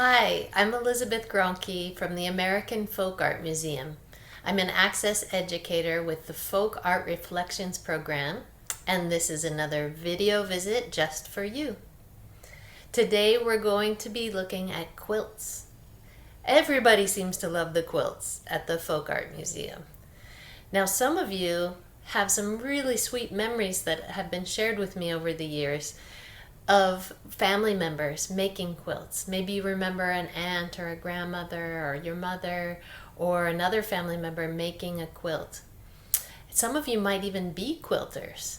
Hi, I'm Elizabeth Gronke from the American Folk Art Museum. I'm an access educator with the Folk Art Reflections program, and this is another video visit just for you. Today we're going to be looking at quilts. Everybody seems to love the quilts at the Folk Art Museum. Now, some of you have some really sweet memories that have been shared with me over the years of family members making quilts. Maybe you remember an aunt or a grandmother or your mother or another family member making a quilt. Some of you might even be quilters.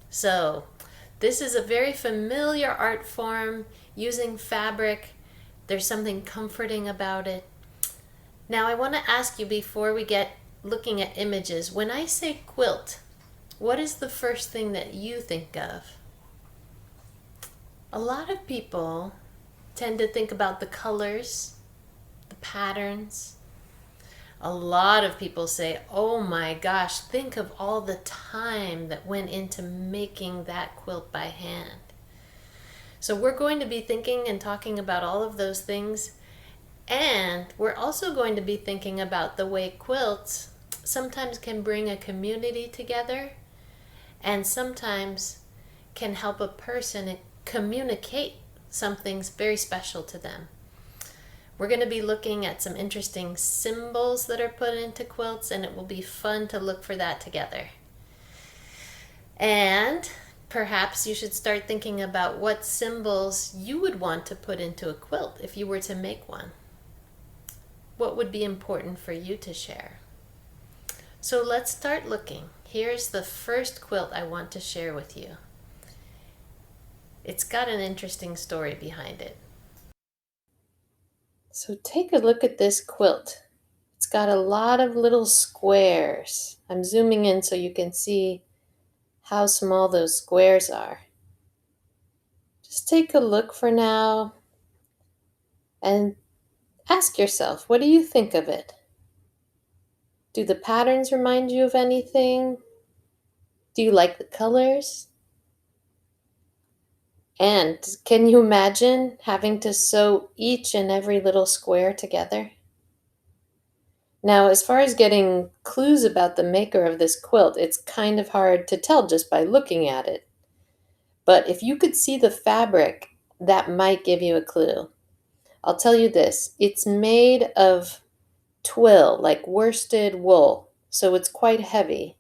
So, this is a very familiar art form using fabric. There's something comforting about it. Now, I want to ask you before we get looking at images, when I say quilt, what is the first thing that you think of? A lot of people tend to think about the colors, the patterns. A lot of people say, oh my gosh, think of all the time that went into making that quilt by hand. So we're going to be thinking and talking about all of those things. And we're also going to be thinking about the way quilts sometimes can bring a community together and sometimes can help a person communicate something very special to them. We're going to be looking at some interesting symbols that are put into quilts, and it will be fun to look for that together. And perhaps you should start thinking about what symbols you would want to put into a quilt if you were to make one. What would be important for you to share? So let's start looking. Here's the first quilt I want to share with you. It's got an interesting story behind it. So take a look at this quilt. It's got a lot of little squares. I'm zooming in so you can see how small those squares are. Just take a look for now and ask yourself, what do you think of it? Do the patterns remind you of anything? Do you like the colors? And can you imagine having to sew each and every little square together? Now, as far as getting clues about the maker of this quilt, it's kind of hard to tell just by looking at it. But if you could see the fabric, that might give you a clue. I'll tell you this, it's made of twill, like worsted wool, so it's quite heavy.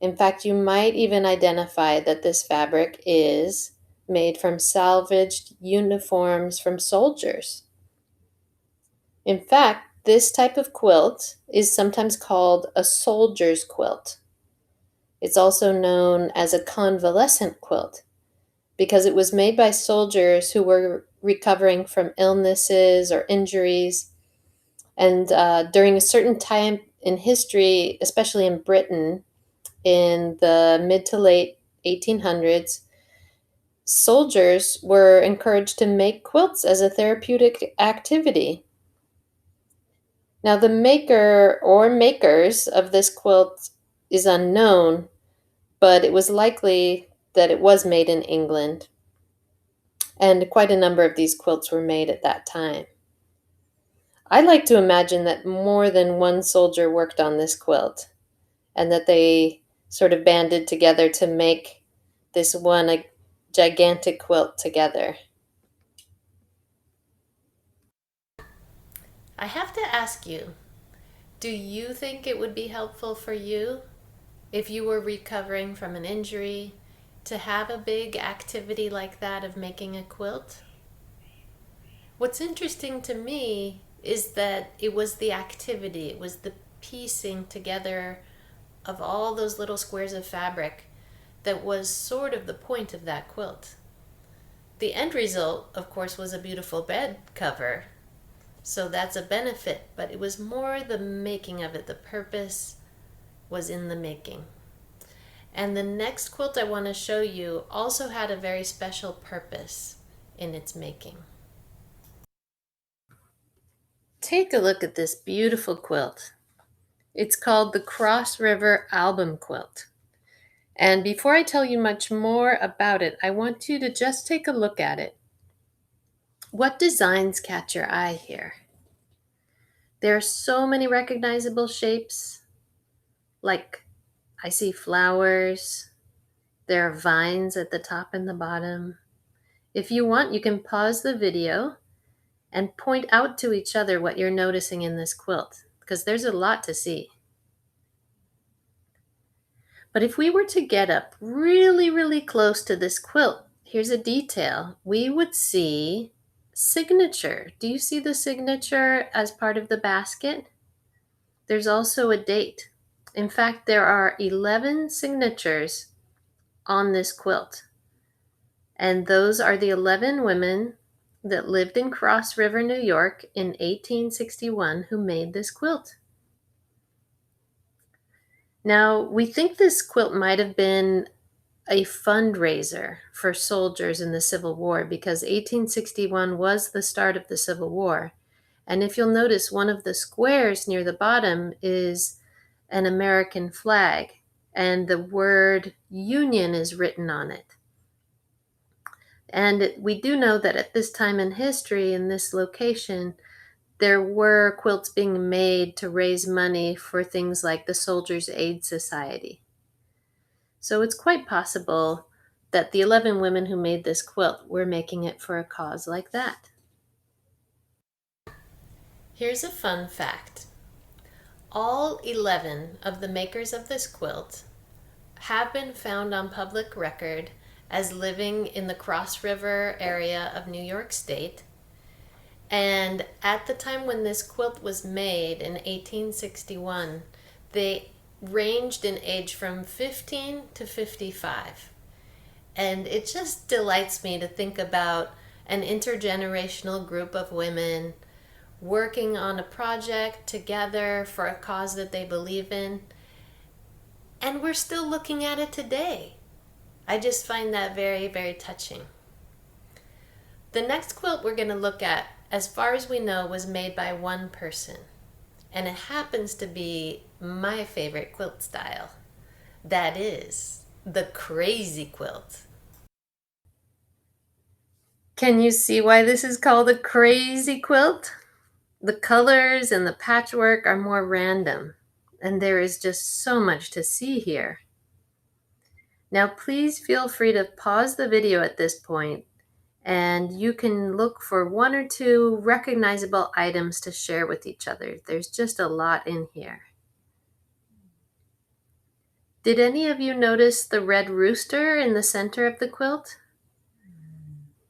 In fact, you might even identify that this fabric is made from salvaged uniforms from soldiers. In fact, this type of quilt is sometimes called a soldier's quilt. It's also known as a convalescent quilt because it was made by soldiers who were recovering from illnesses or injuries. And during a certain time in history, especially in Britain, in the mid to late 1800s, soldiers were encouraged to make quilts as a therapeutic activity. Now, the maker or makers of this quilt is unknown, but it was likely that it was made in England, and quite a number of these quilts were made at that time. I like to imagine that more than one soldier worked on this quilt, and that they sort of banded together to make this one a gigantic quilt together. I have to ask you, do you think it would be helpful for you if you were recovering from an injury to have a big activity like that of making a quilt? What's interesting to me is that it was the activity, it was the piecing together of all those little squares of fabric that was sort of the point of that quilt. The end result, of course, was a beautiful bed cover, so that's a benefit, but it was more the making of it. The purpose was in the making. And the next quilt I want to show you also had a very special purpose in its making. Take a look at this beautiful quilt. It's called the Cross River Album Quilt. And before I tell you much more about it, I want you to just take a look at it. What designs catch your eye here? There are so many recognizable shapes, like I see flowers, there are vines at the top and the bottom. If you want, you can pause the video and point out to each other what you're noticing in this quilt, because there's a lot to see. But if we were to get up really, really close to this quilt, here's a detail. We would see signature. Do you see the signature as part of the basket? There's also a date. In fact, there are 11 signatures on this quilt. And those are the 11 women that lived in Cross River, New York in 1861 who made this quilt. Now, we think this quilt might have been a fundraiser for soldiers in the Civil War because 1861 was the start of the Civil War. And if you'll notice, one of the squares near the bottom is an American flag, and the word Union is written on it. And we do know that at this time in history, in this location, there were quilts being made to raise money for things like the Soldiers' Aid Society. So it's quite possible that the 11 women who made this quilt were making it for a cause like that. Here's a fun fact. All 11 of the makers of this quilt have been found on public record as living in the Cross River area of New York State. And at the time when this quilt was made in 1861, they ranged in age from 15 to 55. And it just delights me to think about an intergenerational group of women working on a project together for a cause that they believe in. And we're still looking at it today. I just find that very, very touching. The next quilt we're going to look at, as far as we know, was made by one person. And it happens to be my favorite quilt style. That is the crazy quilt. Can you see why this is called a crazy quilt? The colors and the patchwork are more random, and there is just so much to see here. Now, please feel free to pause the video at this point, and you can look for one or two recognizable items to share with each other. There's just a lot in here. Did any of you notice the red rooster in the center of the quilt?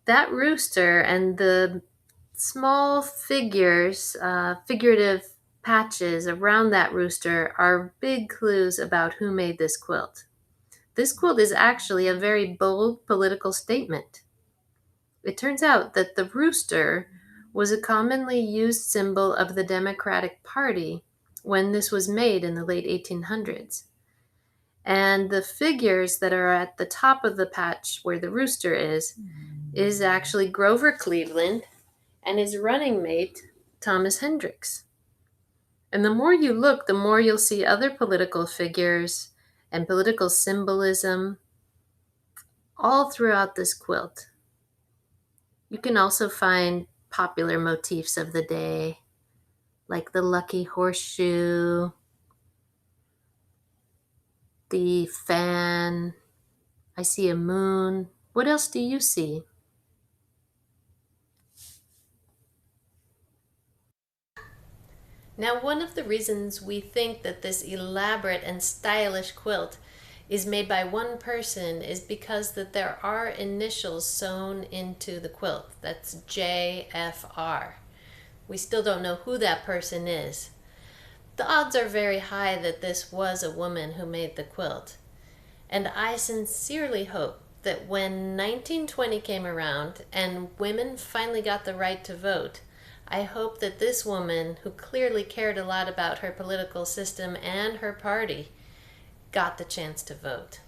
That rooster and the small figures, figurative patches around that rooster are big clues about who made this quilt. This quilt is actually a very bold political statement. It turns out that the rooster was a commonly used symbol of the Democratic Party when this was made in the late 1800s. And the figures that are at the top of the patch where the rooster is actually Grover Cleveland and his running mate, Thomas Hendricks. And the more you look, the more you'll see other political figures and political symbolism all throughout this quilt. You can also find popular motifs of the day, like the lucky horseshoe, the fan. I see a moon. What else do you see? Now, one of the reasons we think that this elaborate and stylish quilt is made by one person is because that there are initials sewn into the quilt. That's JFR. We still don't know who that person is. The odds are very high that this was a woman who made the quilt. And I sincerely hope that when 1920 came around and women finally got the right to vote, I hope that this woman, who clearly cared a lot about her political system and her party, got the chance to vote.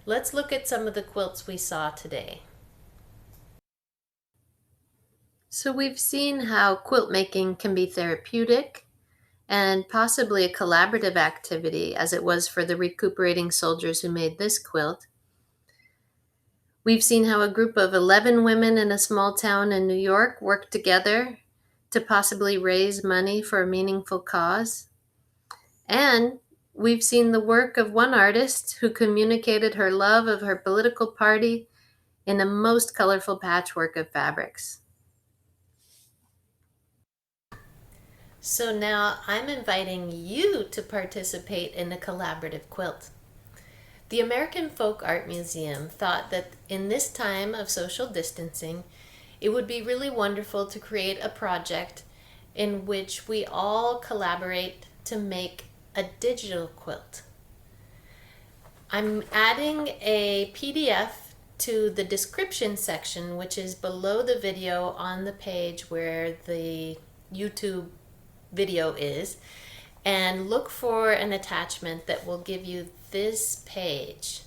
Let's look at some of the quilts we saw today. So we've seen how quilt making can be therapeutic and possibly a collaborative activity, as it was for the recuperating soldiers who made this quilt. We've seen how a group of 11 women in a small town in New York worked together to possibly raise money for a meaningful cause. And we've seen the work of one artist who communicated her love of her political party in a most colorful patchwork of fabrics. So now I'm inviting you to participate in a collaborative quilt. The American Folk Art Museum thought that in this time of social distancing, it would be really wonderful to create a project in which we all collaborate to make a digital quilt. I'm adding a PDF to the description section, which is below the video on the page where the YouTube video is, and look for an attachment that will give you this page.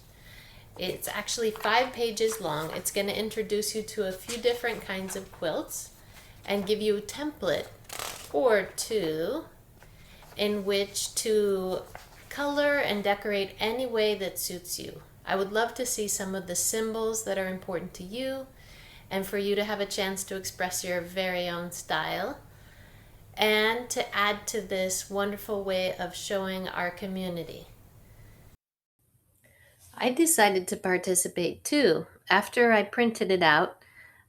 It's actually 5 pages long. It's going to introduce you to a few different kinds of quilts and give you a template or two in which to color and decorate any way that suits you. I would love to see some of the symbols that are important to you and for you to have a chance to express your very own style and to add to this wonderful way of showing our community. I decided to participate too. After I printed it out,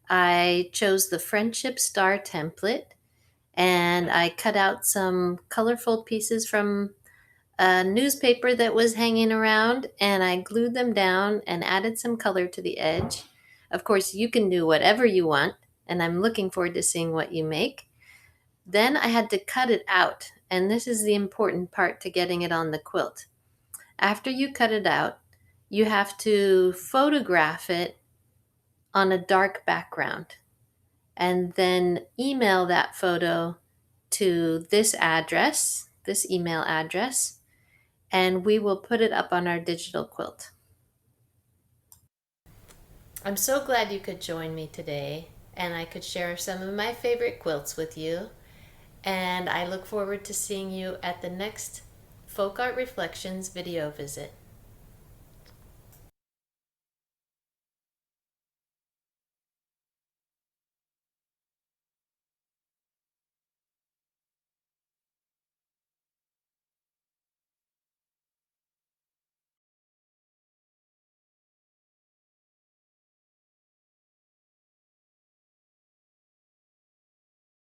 I chose the Friendship Star template and I cut out some colorful pieces from a newspaper that was hanging around and I glued them down and added some color to the edge. Of course, you can do whatever you want, and I'm looking forward to seeing what you make. Then I had to cut it out, and this is the important part to getting it on the quilt. After you cut it out, you have to photograph it on a dark background and then email that photo to this address, this email address, and we will put it up on our digital quilt. I'm so glad you could join me today and I could share some of my favorite quilts with you. And I look forward to seeing you at the next Folk Art Reflections video visit.